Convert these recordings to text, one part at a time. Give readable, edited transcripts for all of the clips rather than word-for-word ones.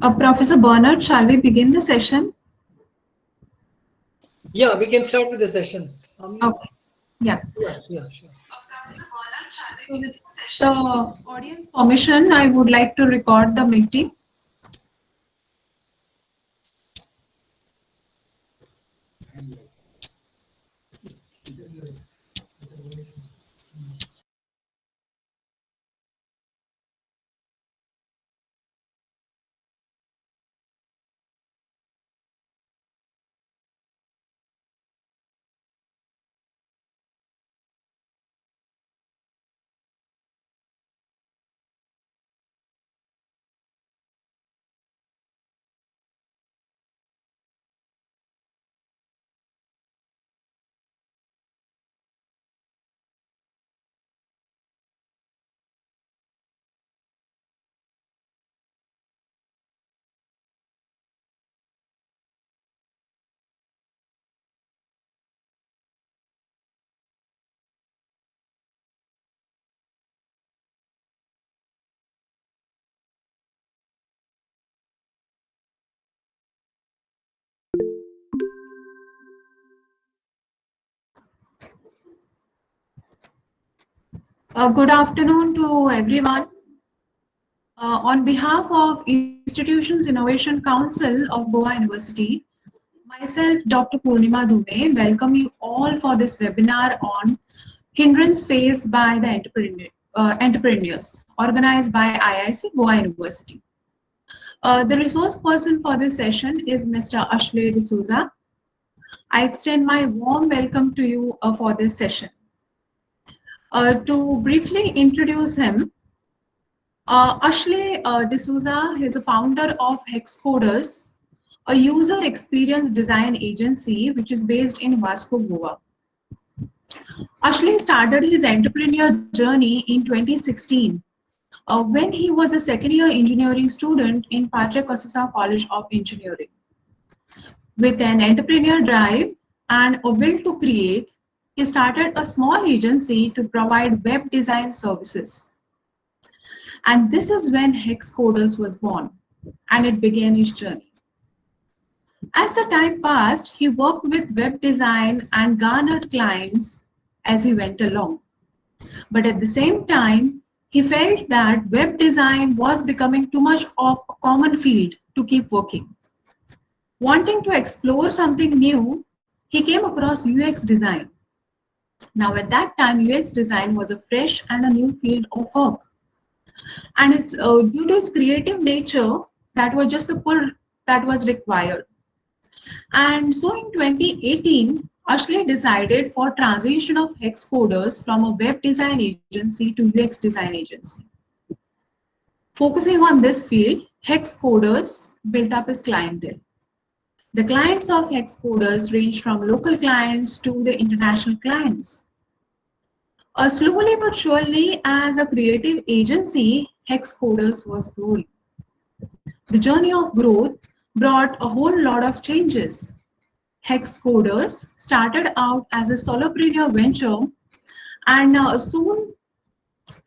Professor Bernard, shall we begin the session? Yeah, we can start with the session. Okay. Yeah. Yeah, sure. So with the audience permission, I would like to record the meeting. Good afternoon to everyone. On behalf of Institutions Innovation Council of Goa University, myself, Dr. Purnima Dume, welcome you all for this webinar on Hindrance Phase by the Entrepreneurs, organized by IIC Goa University. The resource person for this session is Mr. Ashley D'Souza. I extend my warm welcome to you for this session. To briefly introduce him, Ashley D'Souza is a founder of Hexcoders, a user experience design agency which is based in Vasco, Goa. Ashley started his entrepreneur journey in 2016 when he was a second year engineering student in Patre Kasasa College of Engineering. With an entrepreneur drive and a will to create, he started a small agency to provide web design services. And this is when Hexcoders was born, and it began his journey. As the time passed, he worked with web design and garnered clients as he went along. But at the same time, he felt that web design was becoming too much of a common field to keep working. Wanting to explore something new, he came across UX design. Now, at that time, UX design was a fresh and a new field of work. And it's due to its creative nature that was just a pull that was required. And so in 2018, Ashley decided for transition of Hexcoders from a web design agency to UX design agency. Focusing on this field, Hexcoders built up his clientele. The clients of Hexcoders range from local clients to the international clients. Slowly but surely, as a creative agency, Hexcoders was growing. The journey of growth brought a whole lot of changes. Hexcoders started out as a solopreneur venture, and soon,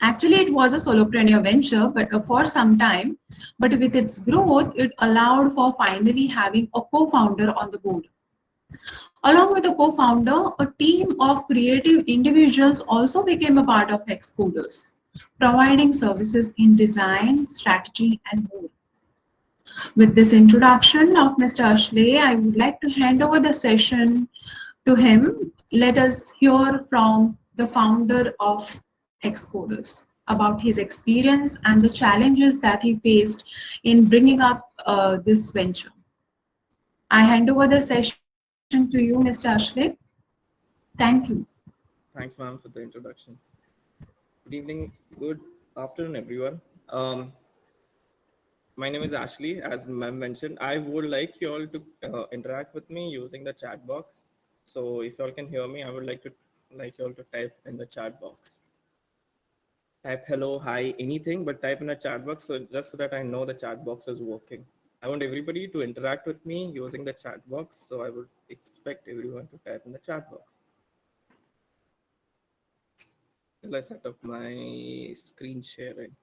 actually, it was a solopreneur venture, but for some time. But with its growth, it allowed for finally having a co-founder on the board. Along with the co-founder, a team of creative individuals also became a part of Hexcoders, providing services in design, strategy, and more. With this introduction of Mr. Ashley, I would like to hand over the session to him. Let us hear from the founder of Hexcoders about his experience and the challenges that he faced in bringing up this venture. I hand over the session to you, Mr. Ashley. Thank you. Thanks, ma'am, for the introduction. Good evening, good afternoon, everyone. My name is Ashley. As ma'am mentioned, I would like you all to interact with me using the chat box. So if you all can hear me, I would like you all to type in the chat box. Type hello, hi, anything, but type in the chat box just so that I know the chat box is working. I want everybody to interact with me using the chat box. So I would expect everyone to type in the chat box. Till I set up my screen sharing.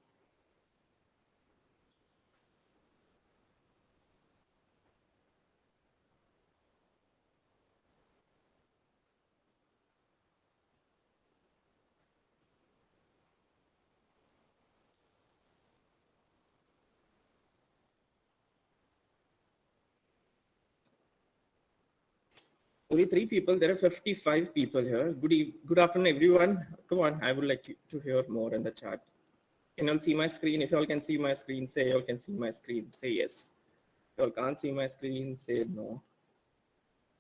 Only 3 people. There are 55 people here. Good afternoon, everyone. Come on, I would like to hear more in the chat. Can you all see my screen? If you all can see my screen, say you all can see my screen. Say yes. If you all can't see my screen, say no.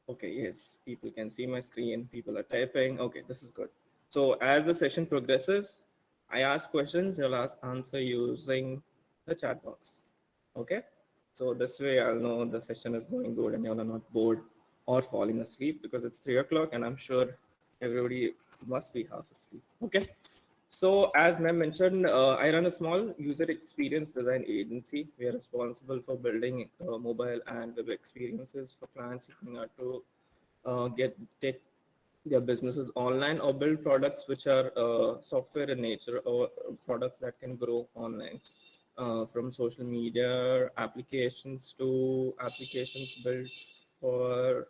Okay, yes, people can see my screen. People are typing. Okay, this is good. So as the session progresses, I ask questions. You'll answer using the chat box. Okay. So this way I'll know the session is going good and you're not bored or falling asleep because it's 3 o'clock and I'm sure everybody must be half asleep. Okay. So as ma'am mentioned, I run a small user experience design agency. We are responsible for building mobile and web experiences for clients looking out to take their businesses online or build products which are software in nature or products that can grow online. From social media applications to applications built for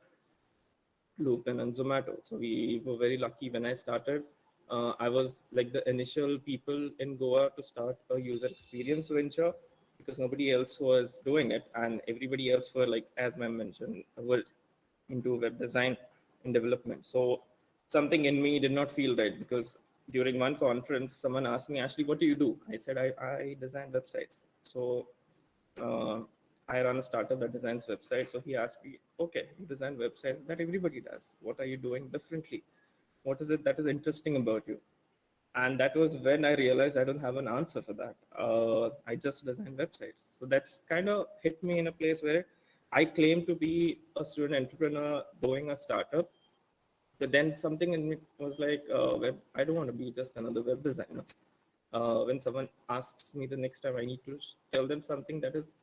Lupin and Zomato. So we were very lucky when I started. I was like the initial people in Goa to start a user experience venture because nobody else was doing it, and everybody else were like, as ma'am mentioned, were into web design and development. So something in me did not feel right because during one conference, someone asked me, Ashley, what do you do? I said, I design websites. So uh, I run a startup that designs websites. So he asked me, okay, you design websites that everybody does. What are you doing differently? What is it that is interesting about you? And that was when I realized I don't have an answer for that. I just design websites. So that's kind of hit me in a place where I claim to be a student entrepreneur doing a startup. But then something in me was like, I don't want to be just another web designer. When someone asks me the next time, I need to tell them something that is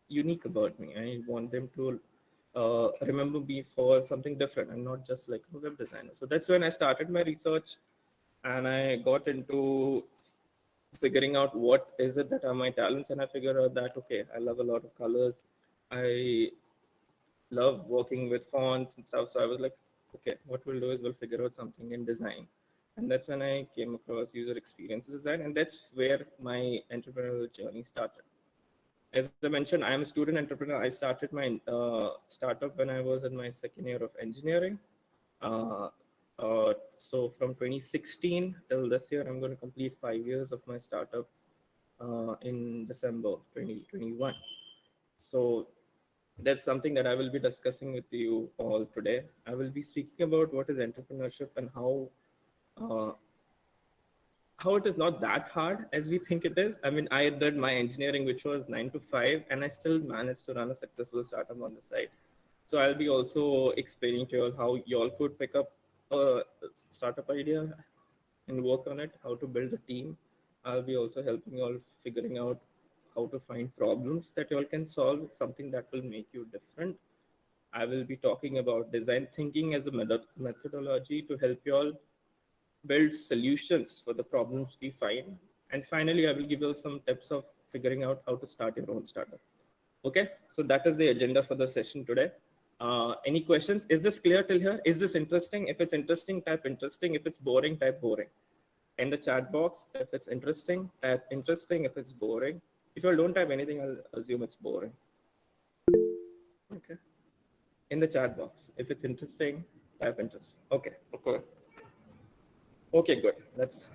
unique about me. I want them to remember me for something different and not just like a web designer. So that's when I started my research and I got into figuring out what is it that are my talents. And I figured out that, okay, I love a lot of colors. I love working with fonts and stuff. So I was like, okay, what we'll do is we'll figure out something in design. And that's when I came across user experience design. And that's where my entrepreneurial journey started. As I mentioned, I am a student entrepreneur. I started my startup when I was in my second year of engineering. Uh, so from 2016 till this year, I'm going to complete 5 years of my startup in December 2021. So that's something that I will be discussing with you all today. I will be speaking about what is entrepreneurship and uh, how it is not that hard as we think it is. I mean, I did my engineering, which was 9 to 5, and I still managed to run a successful startup on the side. So I'll be also explaining to you all how you all could pick up a startup idea and work on it, how to build a team. I'll be also helping you all figuring out how to find problems that you all can solve, something that will make you different. I will be talking about design thinking as a methodology to help you all build solutions for the problems we find. And finally, I will give you some tips of figuring out how to start your own startup. Okay, so that is the agenda for the session today. Any questions? Is this clear till here? Is this interesting? If it's interesting, type interesting. If it's boring, type boring. In the chat box, if it's interesting, type interesting. If it's boring, if you all don't type anything, I'll assume it's boring. Okay. In the chat box, if it's interesting, type interesting. Okay. Okay. Okay, good. Let's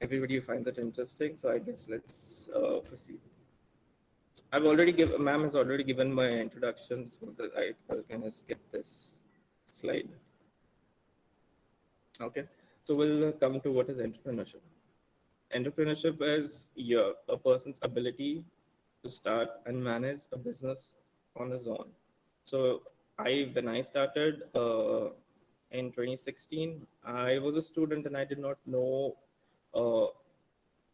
everybody finds it interesting. So I guess let's proceed. I've already given, ma'am has already given my introduction, so I can skip this slide. Okay, so we'll come to what is entrepreneurship. Entrepreneurship is a person's ability to start and manage a business on his own. So when I started in 2016, I was a student and I did not know uh,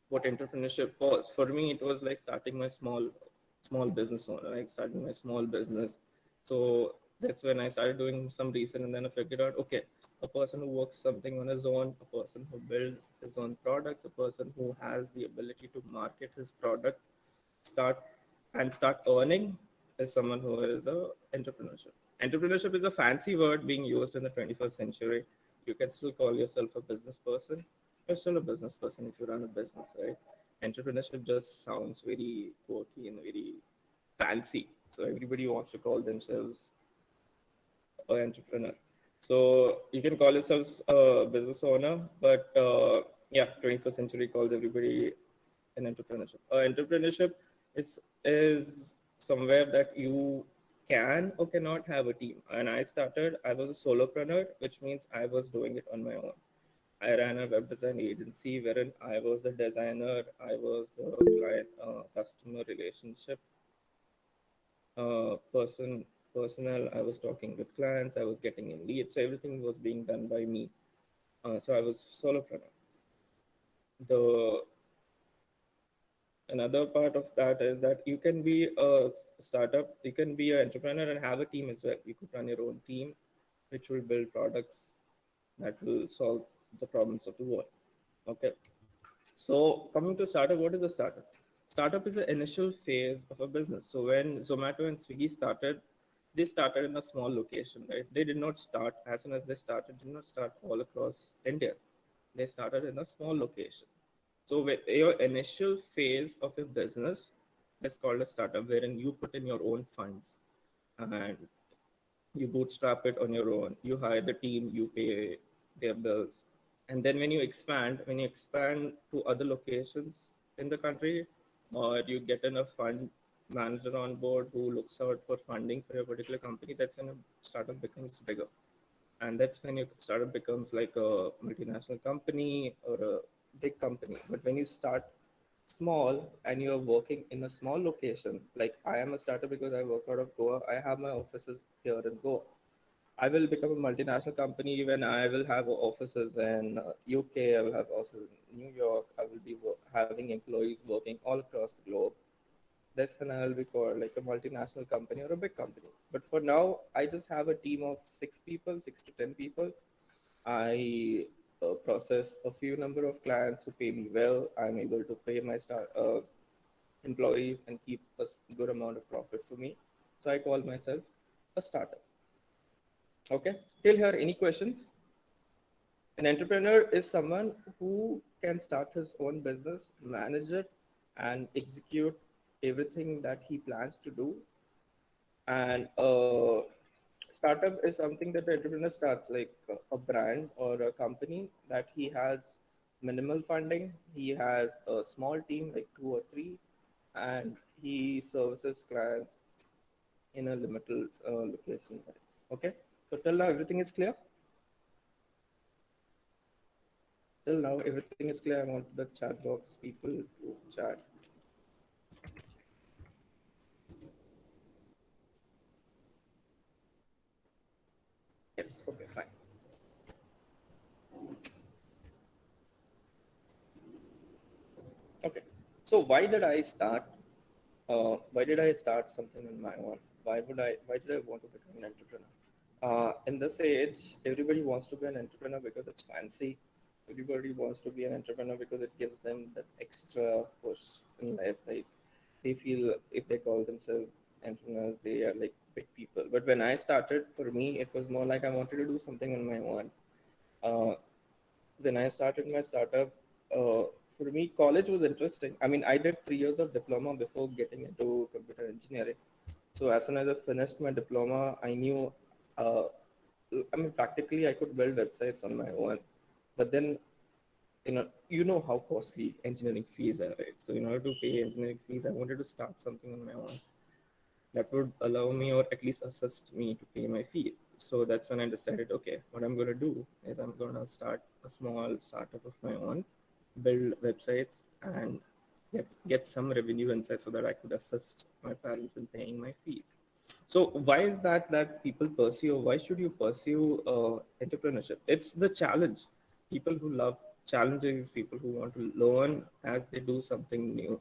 what entrepreneurship was. For me, it was like starting my small business owner, like starting my small business. So that's when I started doing some research, and then I figured out, okay, a person who works something on his own, a person who builds his own products, a person who has the ability to market his product, start earning, is someone who is a entrepreneurship. Entrepreneurship is a fancy word being used in the 21st century. You can still call yourself a business person. You're still a business person if you run a business, right? Entrepreneurship just sounds very quirky and very fancy. So everybody wants to call themselves or entrepreneur. So you can call yourself a business owner, but yeah, 21st century calls everybody an entrepreneurship. Entrepreneurship is somewhere that you can or cannot have a team. And I was a solopreneur, which means I was doing it on my own. I ran a web design agency wherein I was the designer, I was the client customer relationship personnel. I was talking with clients, I was getting in leads, so everything was being done by me. So I was solopreneur. The Another part of that is that you can be a startup, you can be an entrepreneur and have a team as well. You could run your own team, which will build products that will solve the problems of the world. Okay. So coming to startup, what is a startup? Startup is the initial phase of a business. So when Zomato and Swiggy started, they started in a small location, right? They did not start, as soon as they started, did not start all across India. They started in a small location. So with your initial phase of your business is called a startup, wherein you put in your own funds and you bootstrap it on your own. You hire the team, you pay their bills, and then when you expand to other locations in the country, or you get in a fund manager on board who looks out for funding for your particular company, that's when a startup becomes bigger. And that's when your startup becomes like a multinational company or a big company. But when you start small and you're working in a small location, like I am a startup because I work out of Goa, I have my offices here in Goa. I will become a multinational company when I will have offices in UK, I will have offices in New York, I will be having employees working all across the globe. That's when I'll be called like a multinational company or a big company. But for now, I just have a team of 6 people, 6 to 10 people. I process a few number of clients who pay me well. I'm able to pay my employees and keep a good amount of profit for me. So I call myself a startup. Okay. Till here, any questions? An entrepreneur is someone who can start his own business, manage it, and execute everything that he plans to do. And startup is something that the entrepreneur starts, like a brand or a company that he has minimal funding. He has a small team, like 2 or 3, and he services clients in a limited location. Okay. So till now, everything is clear. Till now, everything is clear. I want the chat box people to chat. Yes, okay, fine. Okay, so why did I start? Why did I start something on my own? Why did I want to become an entrepreneur? In this age, everybody wants to be an entrepreneur because it's fancy. Everybody wants to be an entrepreneur because it gives them that extra push in life. Like they feel if they call themselves entrepreneurs, they are like big people. But when I started, for me, it was more like I wanted to do something on my own. Uh, when I started my startup, for me, college was interesting. I mean, I did 3 years of diploma before getting into computer engineering. So as soon as I finished my diploma, I knew, uh, I mean, practically I could build websites on my own. But then, you know how costly engineering fees are, right? So in order to pay engineering fees, I wanted to start something on my own that would allow me or at least assist me to pay my fees. So that's when I decided, okay, what I'm going to do is I'm going to start a small startup of my own, build websites, and get some revenue inside so that I could assist my parents in paying my fees. So why is that people pursue? Why should you pursue entrepreneurship? It's the challenge. People who love challenges, people who want to learn as they do something new,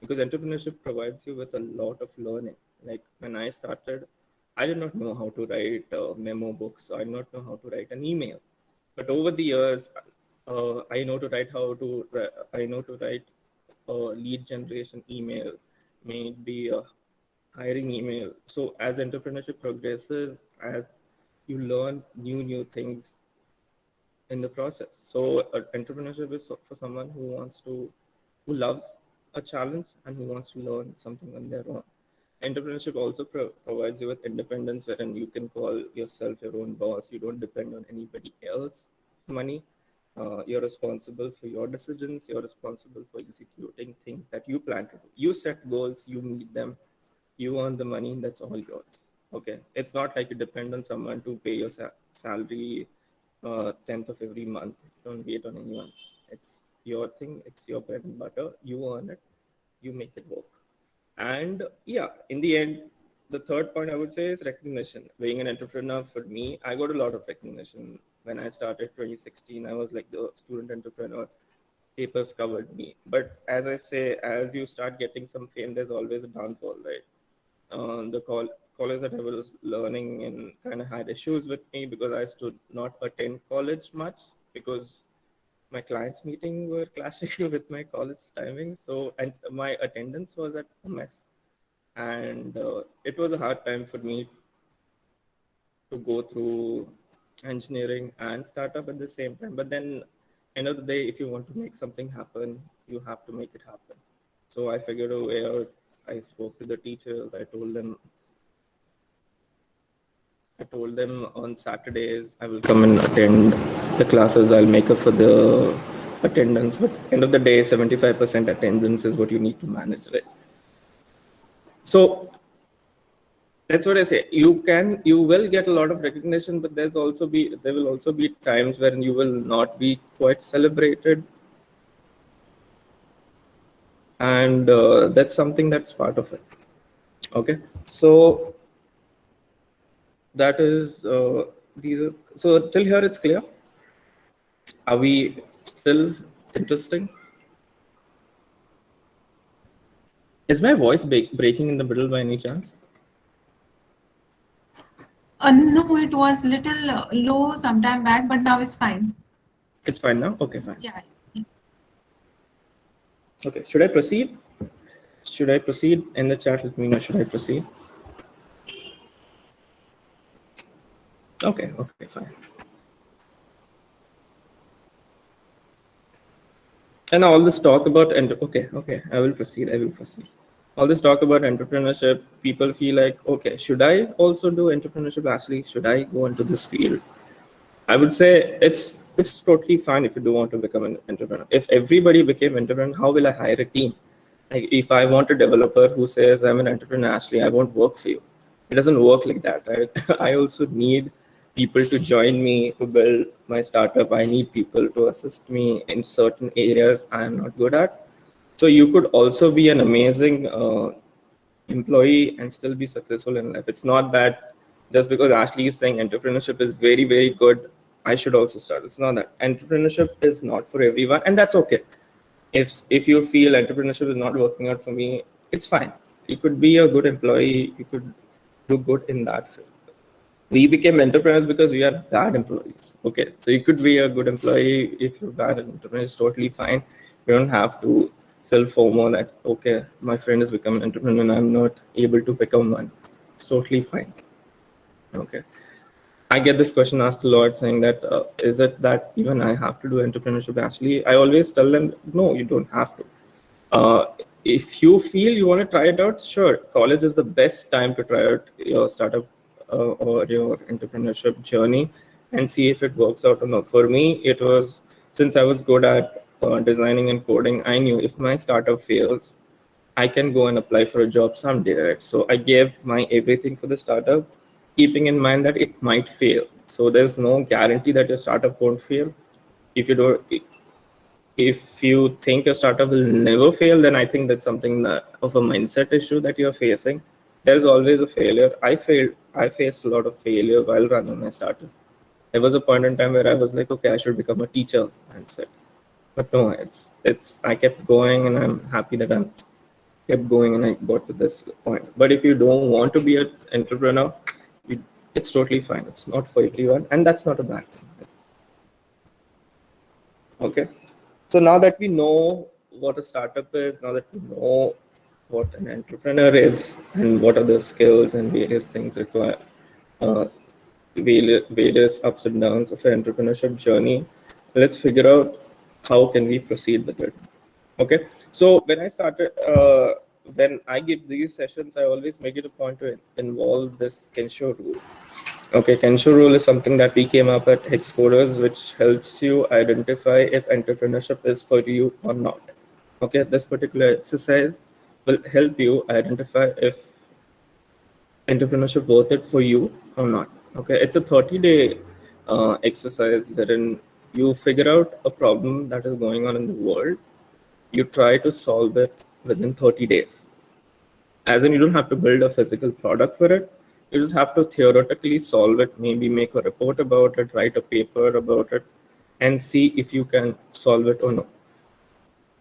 because entrepreneurship provides you with a lot of learning. Like when I started, I did not know how to write memo books. I did not know how to write an email, but over the years, I know to write I know to write a lead generation email, may it be a hiring email. So as entrepreneurship progresses, as you learn new things in the process. So entrepreneurship is for someone who loves a challenge and who wants to learn something on their own. entrepreneurship also provides you with independence, wherein you can call yourself your own boss. You don't depend on anybody else money. You're responsible for your decisions. You're responsible for executing things that you plan to do. You set goals, you meet them, you earn the money, that's all yours. Okay, it's not like you depend on someone to pay your salary 10th of every month. You don't wait on anyone. It's your thing, it's your bread and butter. You earn it, you make it work. And yeah, in the end, the third point I would say is recognition. Being an entrepreneur, for me, I got a lot of recognition. When I started 2016, I was like the student entrepreneur. Papers covered me. But as I say, as you start getting some fame, there's always a downfall, right? The college that I was learning in kind of had issues with me because I stood not attend college much because my clients meeting were clashing with my college timing. So, and my attendance was at a mess. And it was a hard time for me to go through engineering and startup at the same time. But then end of the day, if you want to make something happen, you have to make it happen. So I figured a way out. I spoke to the teachers. I told them on Saturdays I will come and attend the classes. I'll make up for the attendance. But end of the day, 75% attendance is what you need to manage, right? So that's what I say. You will get a lot of recognition, but there will also be times when you will not be quite celebrated. And that's something that's part of it. Okay, so that is so till here it's clear. Are we still interesting? Is my voice breaking in the middle by any chance? No, it was little low sometime back, but now it's fine. It's fine now? Okay, fine. Yeah. Okay, should I proceed? Should I proceed? In the chat, let me know, should I proceed? Okay, fine. And all this talk about, okay, I will proceed. All this talk about entrepreneurship, people feel like, okay, should I also do entrepreneurship? Actually, should I go into this field? I would say it's totally fine if you do want to become an entrepreneur. If everybody became entrepreneur, how will I hire a team? Like if I want a developer who says I'm an entrepreneur, Ashley, I won't work for you. It doesn't work like that, right? I also need people to join me to build my startup. I need people to assist me in certain areas I am not good at. So you could also be an amazing employee and still be successful in life. It's not that just because Ashley is saying entrepreneurship is very, very good, I should also start. It's not that. Entrepreneurship is not for everyone, and that's okay. If you feel entrepreneurship is not working out for me, it's fine. You could be a good employee. You could do good in that field. We became entrepreneurs because we are bad employees. Okay, so you could be a good employee if you're bad at entrepreneur. It's totally fine. You don't have to feel FOMO that, okay, my friend has become an entrepreneur and I'm not able to become one. It's totally fine. Okay. I get this question asked a lot, saying that, is it that even I have to do entrepreneurship? Actually, I always tell them, no, you don't have to. If you feel you want to try it out, sure. College is the best time to try out your startup or your entrepreneurship journey and see if it works out or not. For me, it was, since I was good at designing and coding, I knew if my startup fails, I can go and apply for a job someday, right? So I gave my everything for the startup, keeping in mind that it might fail. So there's no guarantee that your startup won't fail. If you think your startup will never fail, then I think that's something of a mindset issue that you're facing. There's always a failure. I faced a lot of failure while running my startup. There was a point in time where I was like, okay, I should become a teacher mindset. But no, I kept going, and I'm happy that I kept going and I got to this point. But if you don't want to be an entrepreneur, it's totally fine. It's not for everyone, and that's not a bad thing. Okay. So now that we know what a startup is, now that we know what an entrepreneur is, and what are the skills and various things required, various ups and downs of an entrepreneurship journey, let's figure out how can we proceed with it. Okay. So when I started, when I give these sessions, I always make it a point to involve this Kensho rule. Okay, Kensho rule is something that we came up at Hexcoders, which helps you identify if entrepreneurship is for you or not. Okay, this particular exercise will help you identify if entrepreneurship worth it for you or not. Okay, it's a 30-day exercise wherein you figure out a problem that is going on in the world. You try to solve it within 30 days. As in, you don't have to build a physical product for it. You just have to theoretically solve it, maybe make a report about it, write a paper about it, and see if you can solve it or not.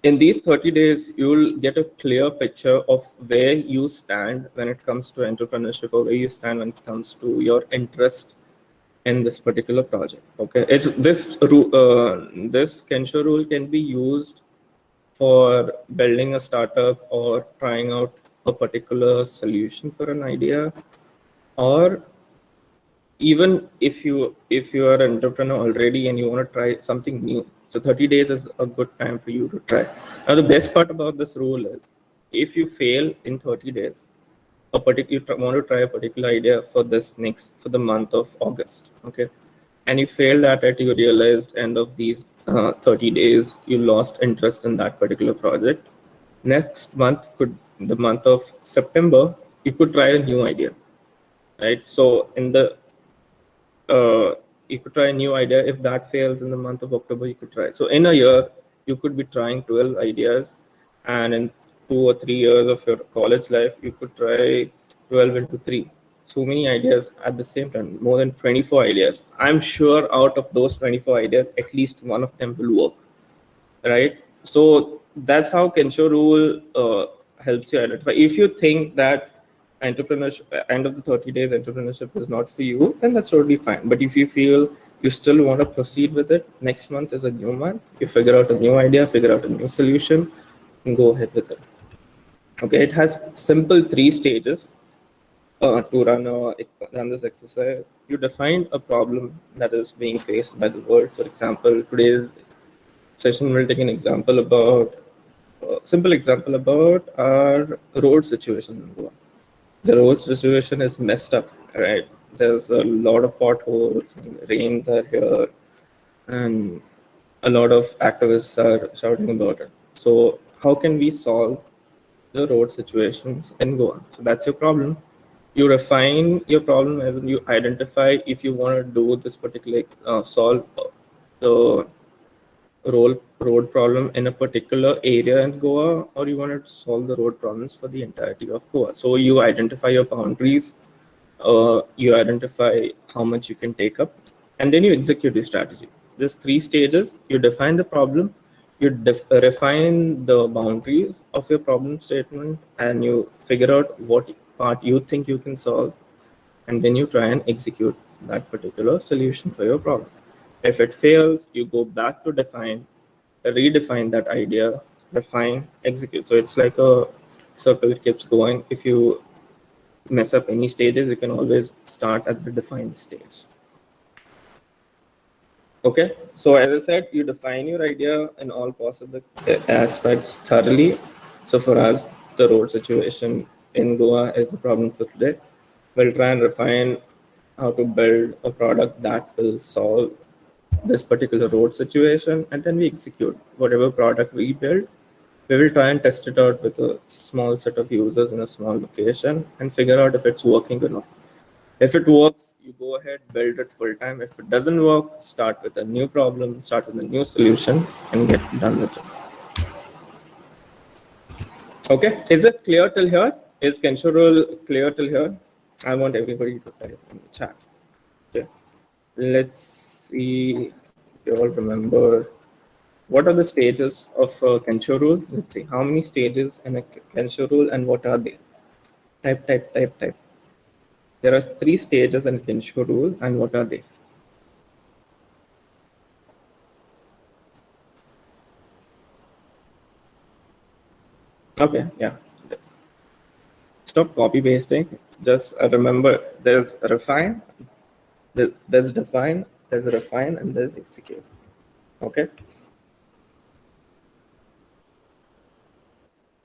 In these 30 days, you'll get a clear picture of where you stand when it comes to entrepreneurship, or where you stand when it comes to your interest in this particular project. Okay, it's this Kensho rule can be used for building a startup or trying out a particular solution for an idea, or even if you are an entrepreneur already and you want to try something new. So 30 days is a good time for you to try. Now the best part about this rule is if you fail in 30 days, you want to try a particular idea for the month of August, okay, and you failed at it, you realized end of these 30 days you lost interest in that particular project. Next month, the month of September, you could try a new idea, right? So in the you could try a new idea. If that fails in the month of October, you could try. So in a year, you could be trying 12 ideas, and in 2 or 3 years of your college life, you could try 12 into 3. So many ideas at the same time, more than 24 ideas. I'm sure out of those 24 ideas, at least one of them will work, right? So that's how Kensho rule helps you identify. If you think that entrepreneurship end of the 30 days entrepreneurship is not for you, then that's totally fine. But if you feel you still want to proceed with it, next month is a new month. You figure out a new idea, figure out a new solution, and go ahead with it. Okay, it has simple 3 stages to run this exercise. You define a problem that is being faced by the world. For example, today's session will take an example about simple example about our road situation in Goa. The road situation is messed up, right? There's a lot of potholes, rains are here, and a lot of activists are shouting about it. So how can we solve the road situations in Goa? So that's your problem. You refine your problem and you identify if you want to do this particular solve the road problem in a particular area in Goa, or you want to solve the road problems for the entirety of Goa. So you identify your boundaries, you identify how much you can take up, and then you execute your strategy. There's 3 stages. You define the problem, you refine the boundaries of your problem statement, and you figure out what part you think you can solve, and then you try and execute that particular solution for your problem. If it fails, you go back to redefine that idea, refine, execute. So it's like a circle, it keeps going. If you mess up any stages, you can always start at the defined stage. Okay, so as I said, you define your idea in all possible aspects thoroughly. So for us, the road situation in Goa is the problem for today. We'll try and refine how to build a product that will solve this particular road situation, and then we execute whatever product we build. We will try and test it out with a small set of users in a small location and figure out if it's working or not. If it works, you go ahead, build it full time. If it doesn't work, start with a new problem, start with a new solution, and get done with it. Okay, is it clear till here? Is Kensho rule clear till here? I want everybody to type in the chat. Okay, let's see if you all remember. What are the stages of Kensho rule? Let's see, how many stages in a Kensho rule and what are they? Type. There are 3 stages in Kensho rule, and what are they? Okay, yeah. Stop copy pasting. Just remember, there's refine, there's define, there's refine, and there's execute. Okay.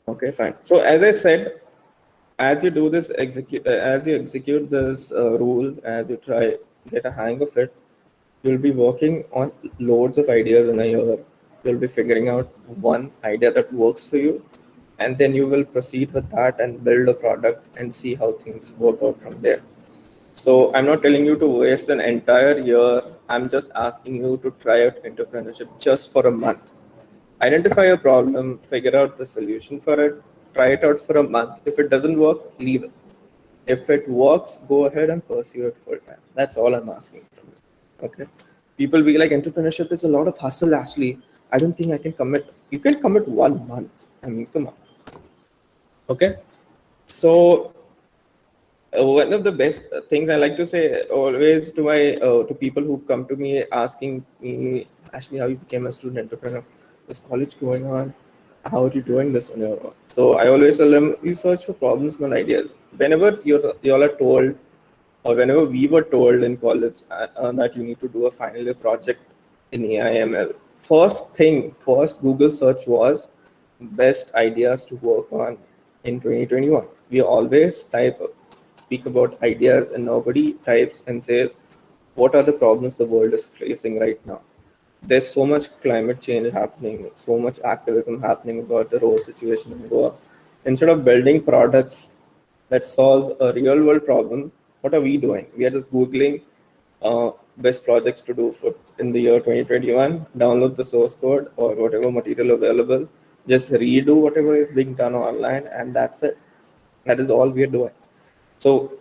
Okay, fine. So as I said, as you do this as you execute this rule, as you try get a hang of it, you'll be working on loads of ideas in a year. You'll be figuring out one idea that works for you, and then you will proceed with that and build a product and see how things work out from there. So I'm not telling you to waste an entire year. I'm just asking you to try out entrepreneurship just for a month. Identify a problem, figure out the solution for it, try it out for a month. If it doesn't work, leave it. If it works, go ahead and pursue it full time. That's all I'm asking from you. Okay. People be like, entrepreneurship is a lot of hustle, Ashley. I don't think I can commit. You can commit 1 month. I mean, come on. Okay. So one of the best things I like to say always to my to people who come to me asking me, Ashley, how you became a student entrepreneur? Is college going on? How are you doing this on your own? So I always tell them, you search for problems, not ideas. Whenever you all are told, or whenever we were told in college that you need to do a final year project in AIML, first Google search was best ideas to work on in 2021. We always speak about ideas, and nobody types and says, what are the problems the world is facing right now? There's so much climate change happening, so much activism happening about the road situation in Goa. Instead of building products that solve a real world problem, what are we doing? We are just Googling best projects to do for in the year 2021, download the source code or whatever material available, just redo whatever is being done online, and that's it. That is all we are doing. So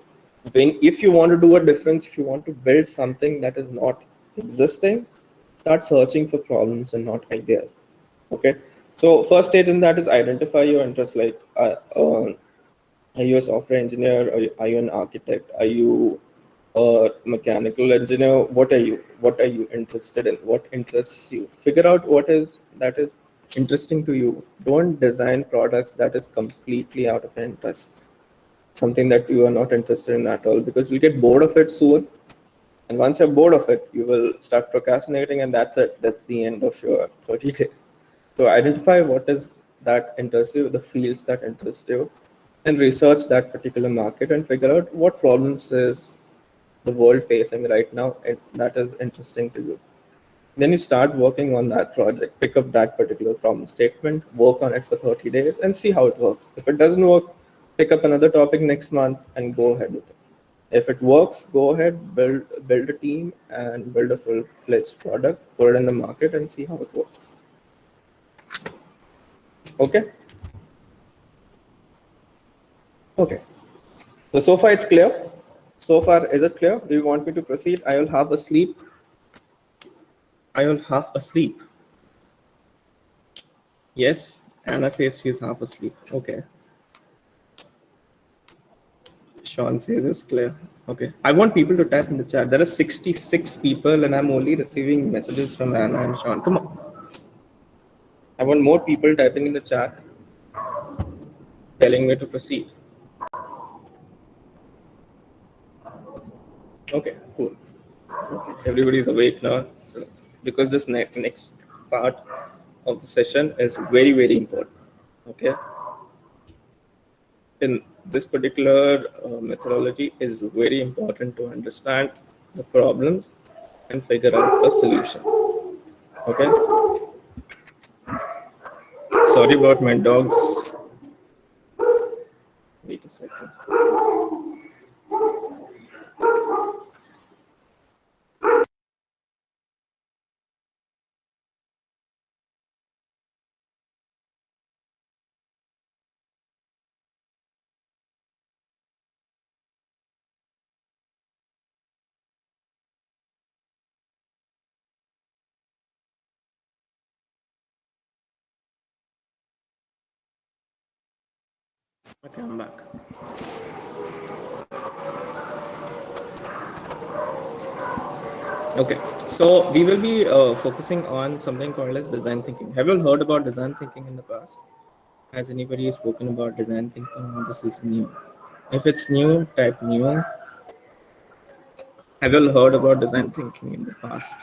if you want to do a difference, if you want to build something that is not existing, start searching for problems and not ideas. Okay. So first stage in that is identify your interests. Like, are you a software engineer? Are you an architect? Are you a mechanical engineer? What are you? What are you interested in? What interests you? Figure out what is that is interesting to you. Don't design products that is completely out of interest, something that you are not interested in at all, because you'll get bored of it soon. And once you're bored of it, you will start procrastinating, and that's it. That's the end of your 30 days. So identify what is that interests you, the fields that interest you, and research that particular market and figure out what problems is the world facing right now and that is interesting to you. Then you start working on that project, pick up that particular problem statement, work on it for 30 days and see how it works. If it doesn't work, pick up another topic next month and go ahead with it. If it works, go ahead, build a team and build a full-fledged product, put it in the market and see how it works. Okay. Okay. So far it's clear. So far, is it clear? Do you want me to proceed? I will have a sleep. I will half asleep. Yes, Anna says she's half asleep. Okay. Sean says it's clear. Okay. I want people to type in the chat. There are 66 people and I'm only receiving messages from Anna and Sean. Come on. I want more people typing in the chat telling me to proceed. Okay, cool. Okay. Everybody's awake now. So, because this next part of the session is very, very important. Okay. In this particular methodology is very important to understand the problems and figure out a solution. Okay. Sorry about my dogs. Wait a second. Okay, I'm back. Okay, so we will be focusing on something called as design thinking. Have you all heard about design thinking in the past? Has anybody spoken about design thinking? Or this is new. If it's new, type new. Have you all heard about design thinking in the past?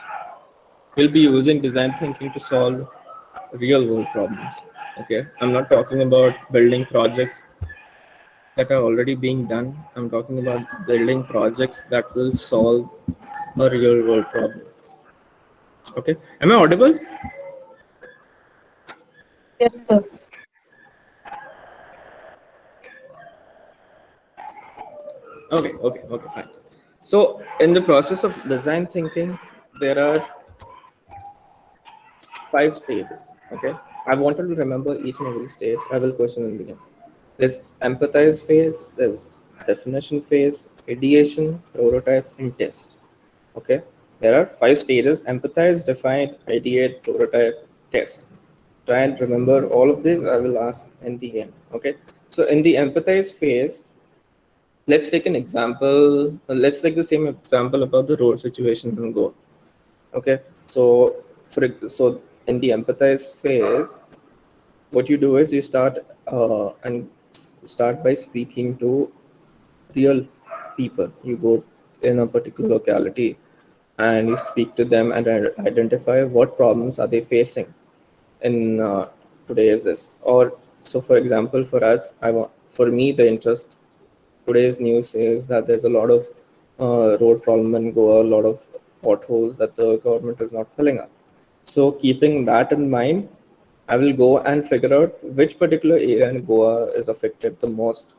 We'll be using design thinking to solve real world problems. Okay, I'm not talking about building projects that are already being done. I'm talking about building projects that will solve a real world problem. Okay, am I audible? Yes, sir. Okay, fine. So in the process of design thinking, there are 5 stages. Okay, I wanted to remember each and every stage. I will question in the beginning. There's empathize phase, there's definition phase, ideation, prototype, and test. Okay, there are 5 stages: empathize, define, ideate, prototype, test. Try and remember all of these. I will ask in the end. Okay, so in the empathize phase, let's take an example. Let's take the same example about the road situation in Goa. Okay, so so in the empathize phase, what you do is you start by speaking to real people. You go in a particular locality and you speak to them and identify what problems are they facing in today's this. Or so, for example, for us, for me the interest today's news is that there's a lot of road problem in Goa, a lot of potholes that the government is not filling up. So keeping that in mind, I will go and figure out which particular area in Goa is affected the most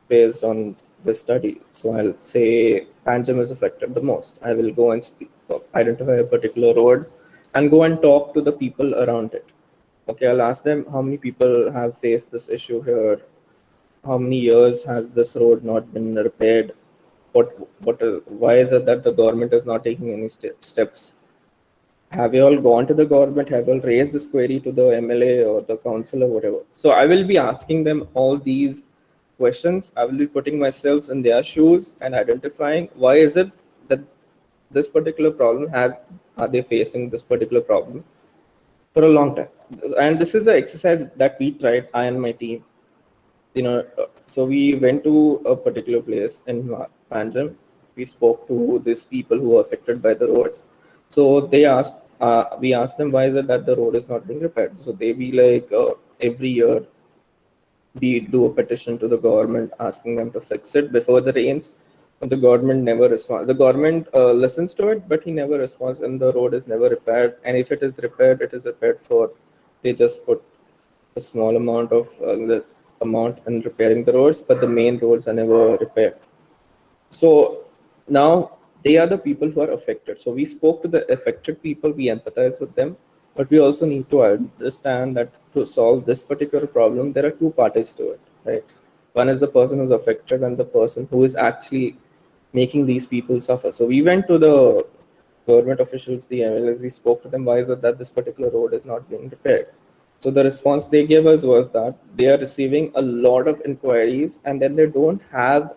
based on this study. So I'll say Panjim is affected the most. I will go and identify a particular road and go and talk to the people around it. Okay, I'll ask them how many people have faced this issue here. How many years has this road not been repaired? Why is it that the government is not taking any steps? Have you all gone to the government? Have you all raised this query to the MLA or the council or whatever? So I will be asking them all these questions. I will be putting myself in their shoes and identifying why is it that this particular problem are they facing this particular problem for a long time. And this is an exercise that we tried, I and my team. So we went to a particular place in Panjim. We spoke to these people who were affected by the roads. So we asked them why is it that the road is not being repaired. So they be like, every year we do a petition to the government asking them to fix it before the rains. But the government never responds. The government listens to it, but he never responds, and the road is never repaired. And if it is repaired, it is repaired for. They just put a small amount of this amount in repairing the roads, but the main roads are never repaired. So now they are the people who are affected. So we spoke to the affected people, we empathize with them, but we also need to understand that to solve this particular problem, there are 2 parties to it, right? One is the person who's affected and the person who is actually making these people suffer. So we went to the government officials, the MLAs, we spoke to them, why is it that this particular road is not being repaired? So the response they gave us was that they are receiving a lot of inquiries and then they don't have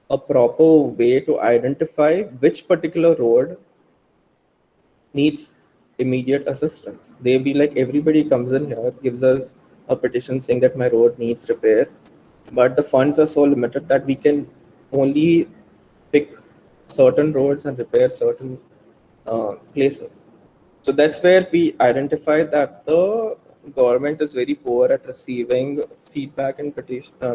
a proper way to identify which particular road needs immediate assistance. They be like, everybody comes in here, gives us a petition saying that my road needs repair, but the funds are so limited that we can only pick certain roads and repair certain places. So that's where we identified that the government is very poor at receiving feedback and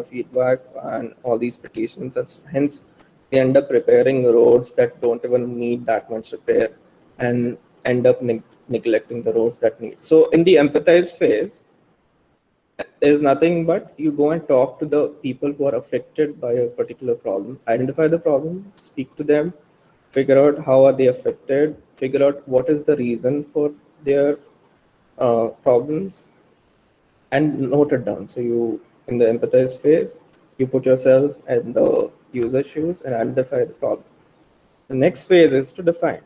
feedback and all these petitions, and hence they end up repairing roads that don't even need that much repair and end up neglecting the roads that need. So in the empathize phase, is nothing but you go and talk to the people who are affected by a particular problem, identify the problem, speak to them, figure out how are they affected, figure out what is the reason for their problems, and note it down. So you, in the empathize phase, you put yourself in the user shoes and identify the problem. The next phase is to define.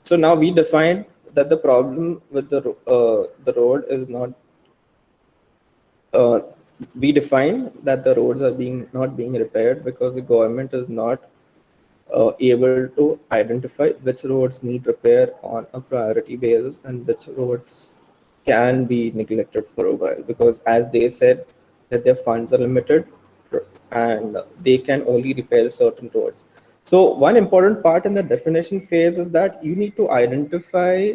So now we define that the problem with the road is not. We define that the roads are not being repaired because the government is not able to identify which roads need repair on a priority basis and which roads can be neglected for a while, because as they said that their funds are limited and they can only repair certain roads. So one important part in the definition phase is that you need to identify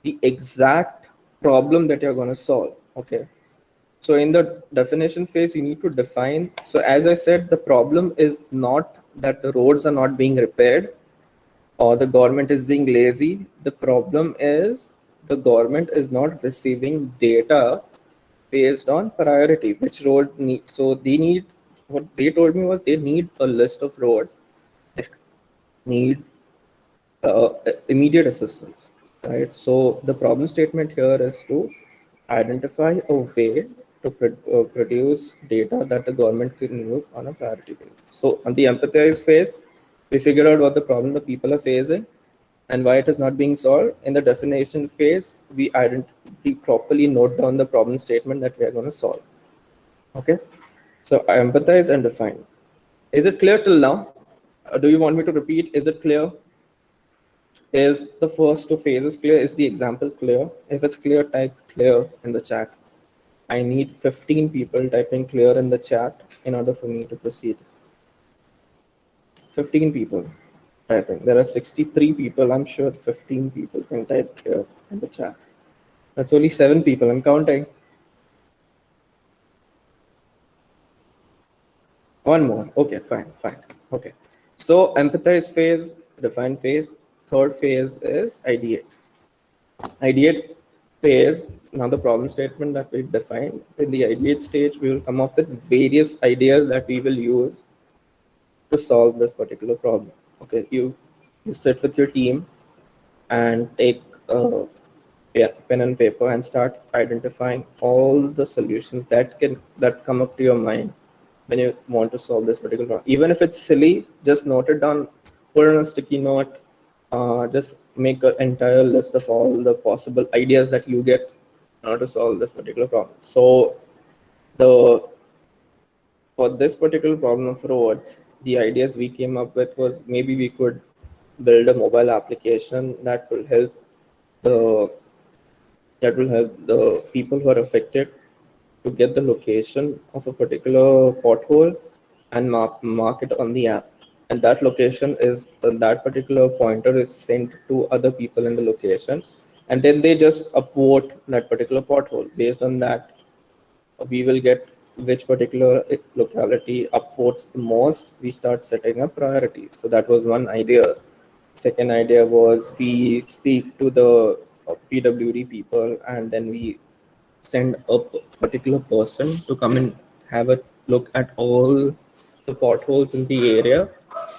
the exact problem that you're going to solve. Okay, So in the definition phase, you need to define. So as I said, the problem is not that the roads are not being repaired or the government is being lazy. The problem is the government is not receiving data based on priority, which road need. So they need, what they told me was they need a list of roads that need immediate assistance, right? So the problem statement here is to identify a way to produce data that the government can use on a priority basis. So on the empathize phase, we figure out what the problem the people are facing and why it is not being solved. In the definition phase, we properly note down the problem statement that we are going to solve. Okay, so I empathize and define. Is it clear till now? Do you want me to repeat? Is it clear? Is the first two phases clear? Is the example clear? If it's clear, type clear in the chat. I need 15 people typing clear in the chat in order for me to proceed. 15 people typing. There are 63 people. I'm sure 15 people can type clear in the chat. That's only 7 people. I'm counting. One more. Okay, fine. Okay. So empathize phase, define phase. Third phase is ideate. Ideate phase, now the problem statement that we defined. In the ideate stage, we will come up with various ideas that we will use to solve this particular problem. Okay, you sit with your team and take pen and paper and start identifying all the solutions that come up to your mind when you want to solve this particular problem. Even if it's silly, just note it down, put it on a sticky note, just make an entire list of all the possible ideas that you get in order to solve this particular problem. So for this particular problem of roads, the ideas we came up with was maybe we could build a mobile application that will help the people who are affected to get the location of a particular pothole and mark it on the app. And that location is that particular pointer is sent to other people in the location, and then they just upvote that particular pothole. Based on that, we will get which particular locality upvotes the most. We start setting up priorities. So that was one idea. Second idea was we speak to the PWD people, and then we send a particular person to come and have a look at all the potholes in the area.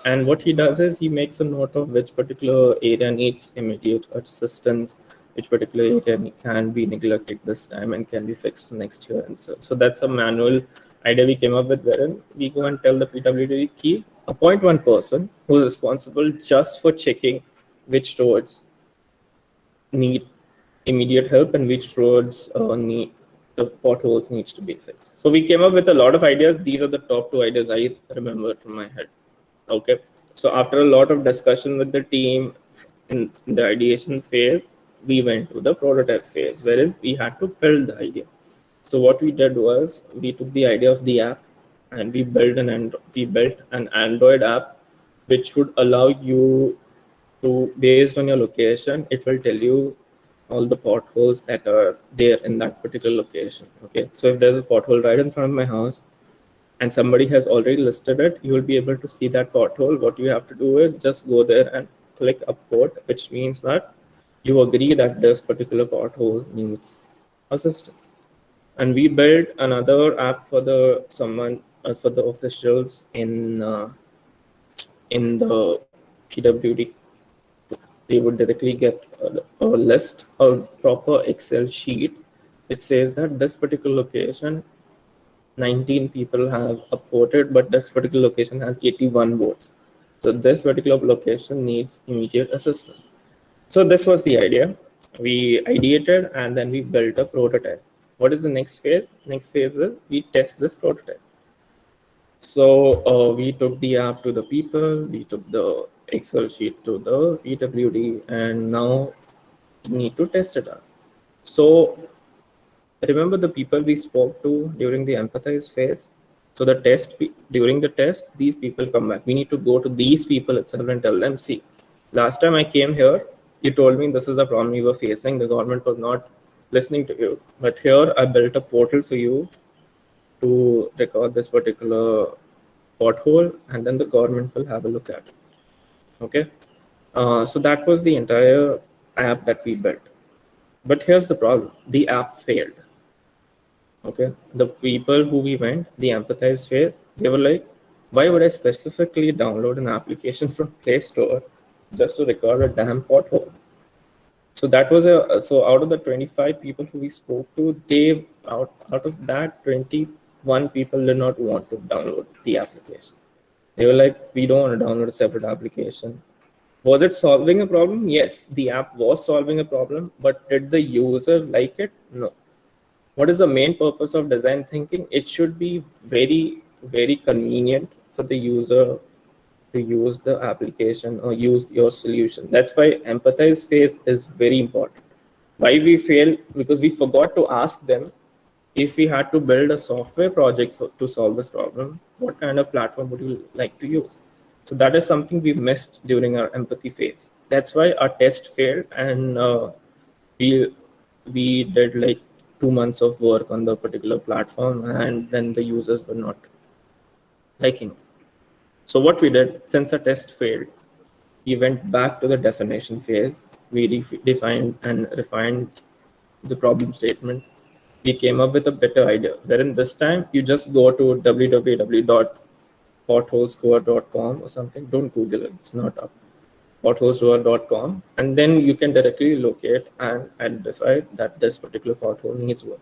And what he does is he makes a note of which particular area needs immediate assistance, which particular area can be neglected this time and can be fixed next year. And so that's a manual idea we came up with, wherein we go and tell the PWD key, appoint one person who is responsible just for checking which roads need immediate help and which roads need the potholes needs to be fixed. So we came up with a lot of ideas. These are the top 2 ideas I remember from my head. Okay, so after a lot of discussion with the team in the ideation phase, we went to the prototype phase, wherein we had to build the idea. So what we did was we took the idea of the app and we built an Android app which would allow you to, based on your location, it will tell you all the potholes that are there in that particular location. Okay, so if there's a pothole right in front of my house and somebody has already listed it, you will be able to see that pothole. What you have to do is just go there and click upvote, which means that you agree that this particular pothole needs assistance. And we built another app for the officials in the PWD. They would directly get a list, a proper Excel sheet. It says that this particular location, 19 people have upvoted, but this particular location has 81 votes. So this particular location needs immediate assistance. So this was the idea. We ideated and then we built a prototype. What is the next phase? Next phase is we test this prototype. So we took the app to the people, we took the Excel sheet to the PWD, and now we need to test it out. So remember the people we spoke to during the empathize phase? So during the test, these people come back. We need to go to these people itself and tell them, see, last time I came here, you told me this is the problem we were facing. The government was not listening to you. But here I built a portal for you to record this particular pothole, and then the government will have a look at it. Okay. So that was the entire app that we built. But here's the problem. The app failed. Okay. The people who we went, the Empathize Phase, they were like, why would I specifically download an application from Play Store just to record a damn pothole? So that was so out of the 25 people who we spoke to, they out of that 21 people did not want to download the application. They were like, we don't want to download a separate application. Was it solving a problem? Yes, the app was solving a problem, but did the user like it? No. What is the main purpose of design thinking? It should be very, very convenient for the user to use the application or use your solution. That's why Empathize Phase is very important. Why we failed? Because we forgot to ask them, if we had to build a software project to solve this problem, what kind of platform would you like to use? So that is something we missed during our empathy phase. That's why our test failed, and we did like 2 months of work on the particular platform, and then the users were not liking it. So what we did, since our test failed, we went back to the definition phase. We defined and refined the problem statement. We came up with a better idea, wherein this time you just go to www.potholescore.com or something. Don't Google it, it's not up. potholescore.com, and then you can directly locate and identify that this particular pothole needs work.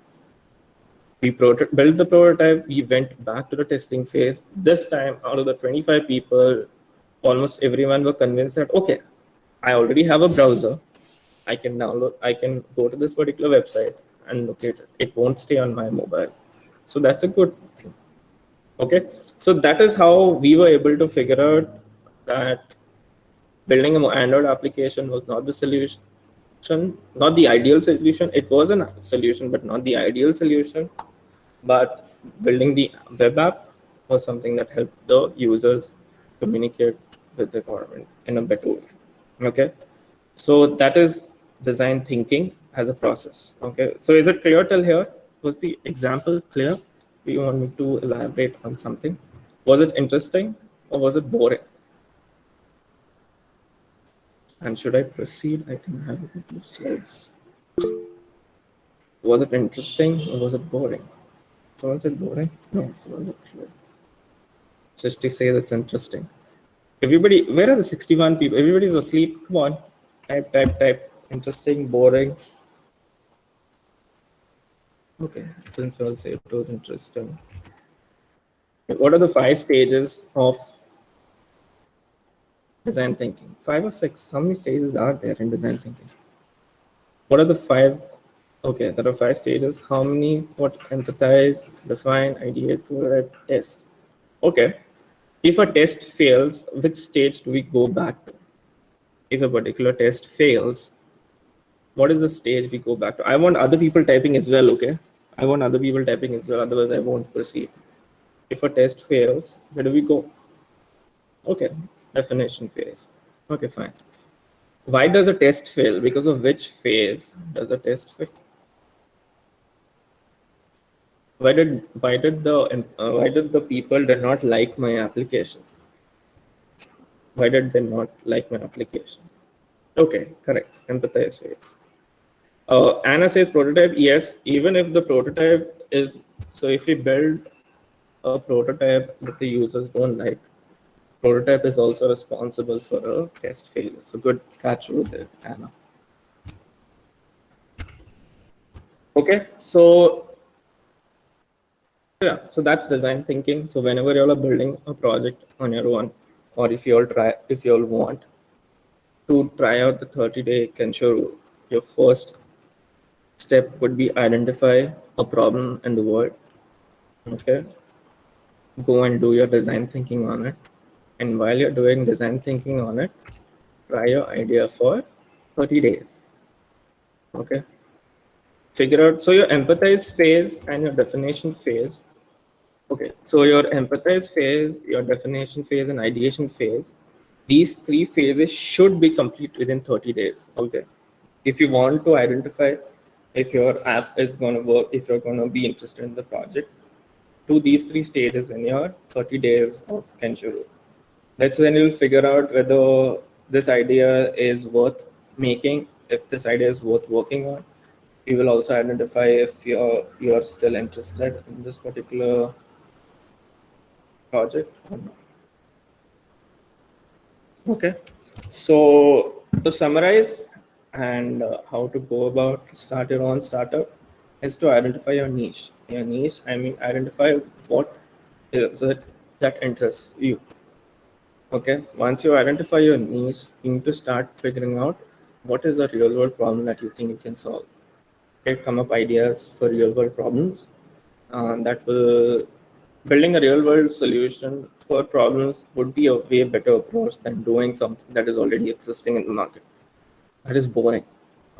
We built the prototype, we went back to the testing phase. This time, out of the 25 people, almost everyone were convinced that, okay, I already have a browser. I can go to this particular website and locate it. It won't stay on my mobile. So that's a good thing. Okay, so that is how we were able to figure out that building an Android application was not the solution, not the ideal solution. It was a solution, but not the ideal solution. But building the web app was something that helped the users communicate with the government in a better way. Okay, so that is design thinking as a process. Okay, so is it clear till here? Was the example clear? Do you want me to elaborate on something? Was it interesting or was it boring? And should I proceed? I think I have a couple of slides. Was it interesting or was it boring? Someone said boring? No, someone said clear. Srishti says it's interesting. Everybody, where are the 61 people? Everybody's asleep. Come on. Type. Interesting, boring. Okay, since I'll say it was interesting. What are the 5 stages of design thinking? 5 or 6? How many stages are there in design thinking? What are the 5? Okay, there are 5 stages. How many? What? Empathize, define, ideate, prototype, test. Okay. If a test fails, which stage do we go back to? If a particular test fails, what is the stage we go back to? I want other people typing as well, okay? I want other people typing as well, otherwise I won't proceed. If a test fails, where do we go? Okay, definition phase. Okay, fine. Why does a test fail? Because of which phase does a test fail? Why did the people did not like my application? Why did they not like my application? Okay, correct. Empathize phase. Anna says prototype. Yes, even if the prototype is, so if we build a prototype that the users don't like, prototype is also responsible for a test failure. So good catch over there, Anna. Okay, so yeah, so that's design thinking. So whenever you all are building a project on your own, or if you all want to try out the 30-day Kensho rule, your first step would be identify a problem in the world. Okay, go and do your design thinking on it. And while you're doing design thinking on it, try your idea for 30 days. Okay, figure out. So your empathize phase and your definition phase. Okay, so your empathize phase, your definition phase, and ideation phase, these 3 phases should be complete within 30 days. Okay, if you want to identify if your app is going to work, if you're going to be interested in the project, to these 3 stages in your 30 days of Kenshuru. That's when you'll figure out whether this idea is worth making, if this idea is worth working on. You will also identify if you're still interested in this particular project or not. Okay, so to summarize and how to go about start your own startup is to identify your niche. Your niche, I mean, identify what is it that interests you. Okay, once you identify your niche, you need to start figuring out what is a real world problem that you think you can solve. Okay, come up ideas for real world problems that will building a real world solution for problems would be a way better approach than doing something that is already existing in the market. That is boring.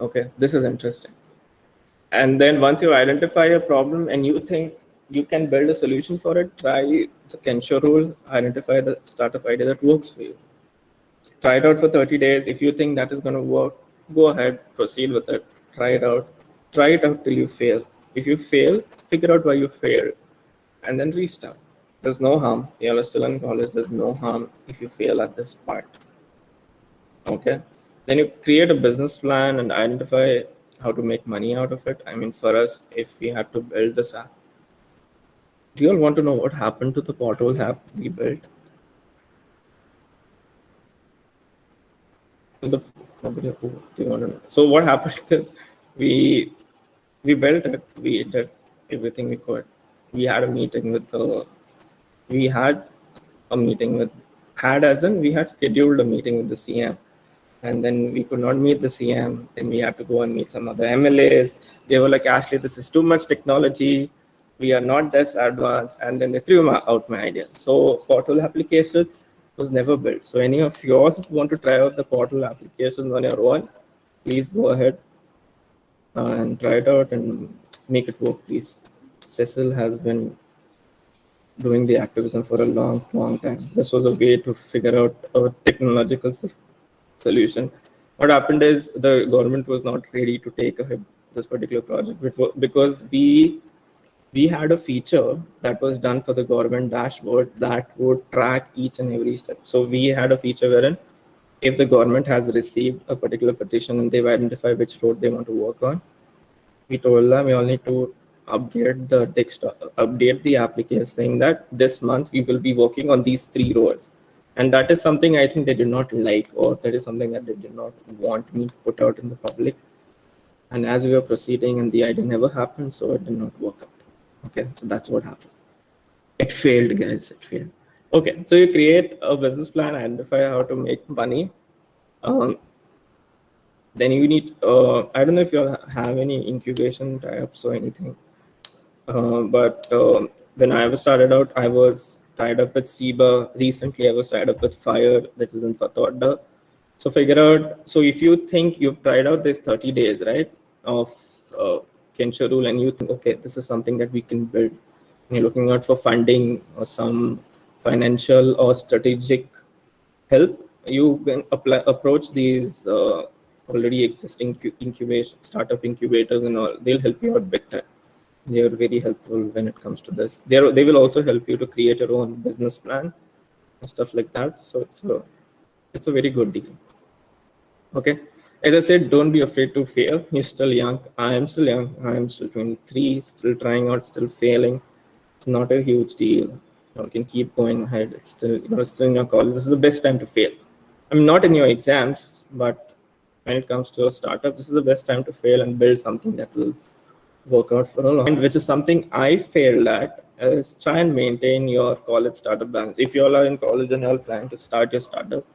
Okay, this is interesting. And then once you identify a problem and you think you can build a solution for it, try the Kensho rule, identify the startup idea that works for you. Try it out for 30 days. If you think that is going to work, go ahead, proceed with it, try it out. Try it out till you fail. If you fail, figure out why you failed and then restart. There's no harm. You're still in college. There's no harm if you fail at this part. Okay. Then you create a business plan and identify how to make money out of it. I mean, for us, if we had to build this app, do you all want to know what happened to the Potholes app we built? Nobody who do you want to know? So what happened is we built it. We did everything we could. We had a meeting with we had scheduled a meeting with the CM, and then we could not meet the CM. Then we had to go and meet some other MLAs. They were like, Ashley, this is too much technology. We are not this advanced. And then they threw out my idea. So portal application was never built. So any of you all who want to try out the portal applications on your own, please go ahead and try it out and make it work, please. Cecil has been doing the activism for a long time. This was a way to figure out a technological solution. What happened is the government was not ready to take ahead this particular project because we had a feature that was done for the government dashboard that would track each and every step. So we had a feature wherein if the government has received a particular petition and they've identified which road they want to work on, we told them we all need to update the desktop, update the application saying that this month we will be working on these 3 roads. And that is something I think they did not like, or that is something that they did not want me to put out in the public. And as we were proceeding and the idea never happened, so it did not work out. Okay, so that's what happened. It failed, guys, it failed. Okay, so you create a business plan, identify how to make money. Then you need, I don't know if you have any incubation tie-ups or anything. But when I was started out, I was tied up with SIBA. Recently, I was tied up with FIRE, that is in Fathodda. So figure out, so if you think you've tried out this 30 days, right, of Kensho rule, and you think, okay, this is something that we can build, and you're looking out for funding or some financial or strategic help, you can approach these already existing startup incubators and all. They'll help you out big time. They are very helpful when it comes to this. They will also help you to create your own business plan and stuff like that. So it's a very good deal. Okay. As I said, don't be afraid to fail. You're still young. I am still young. I am still 23, still trying out, still failing. It's not a huge deal. You can keep going ahead. It's still, still in your college. This is the best time to fail. I'm not in your exams, but when it comes to a startup, this is the best time to fail and build something that will work out for a long time, which is something I failed at, is try and maintain your college startup balance. If you all are in college and you all plan to start your startup,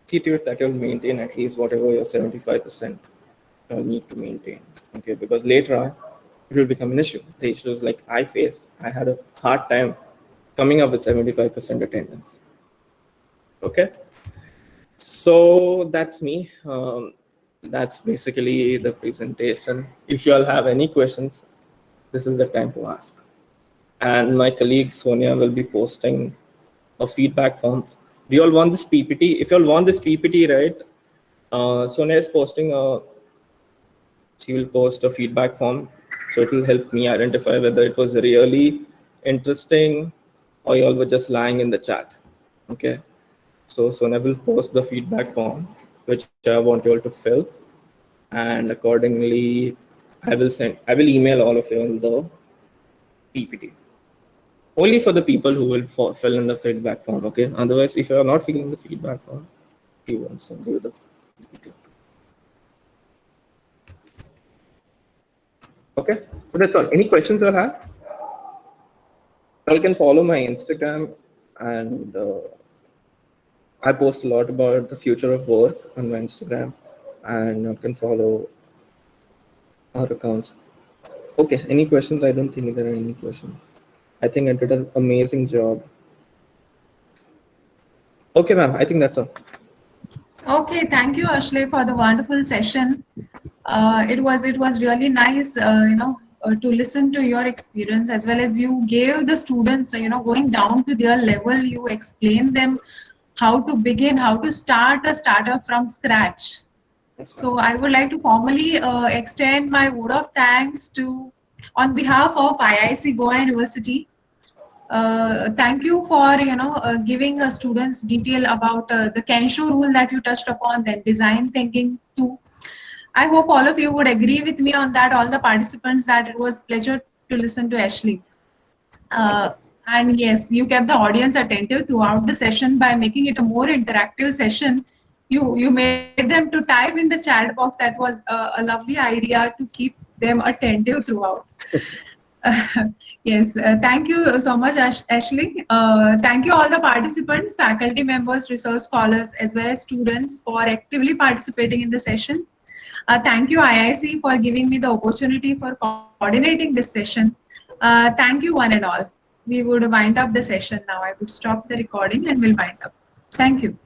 see to it that you'll maintain at least whatever your 75% you'll need to maintain. Okay, because later on, it will become an issue. The issues like I faced, I had a hard time coming up with 75% attendance. Okay, so that's me. That's basically the presentation. If you all have any questions, this is the time to ask. And my colleague Sonia will be posting a feedback form. Do you all want this PPT? If you all want this PPT, right? Sonia is posting a she will post a feedback form. So it will help me identify whether it was really interesting or you all were just lying in the chat. Okay. So Sonia will post the feedback form, which I want you all to fill. And accordingly, I will email all of you on the PPT. Only for the people who will fill in the feedback form. Okay. Otherwise, if you are not filling the feedback form, we won't send you the PPT. Okay, so that's all. Any questions you have? You can follow my Instagram, and I post a lot about the future of work on my Instagram, and you can follow our accounts. Okay, any questions? I don't think there are any questions. I think I did an amazing job. Okay, ma'am, I think that's all. Okay, thank you, Ashley, for the wonderful session. It was really nice, to listen to your experience, as well as you gave the students, going down to their level. You explained them how to begin, how to start a startup from scratch. So I would like to formally extend my word of thanks on behalf of IIC Goa University. Thank you for giving students detail about the Kensho rule that you touched upon, then design thinking too. I hope all of you would agree with me on that, all the participants, that it was pleasure to listen to Ashley. And yes, you kept the audience attentive throughout the session by making it a more interactive session. You made them to type in the chat box. That was a lovely idea to keep them attentive throughout. Yes, thank you so much, Ashley. Thank you all the participants, faculty members, research scholars, as well as students for actively participating in the session. Thank you, IIC, for giving me the opportunity for coordinating this session. Thank you, one and all. We would wind up the session now. I would stop the recording and we'll wind up. Thank you.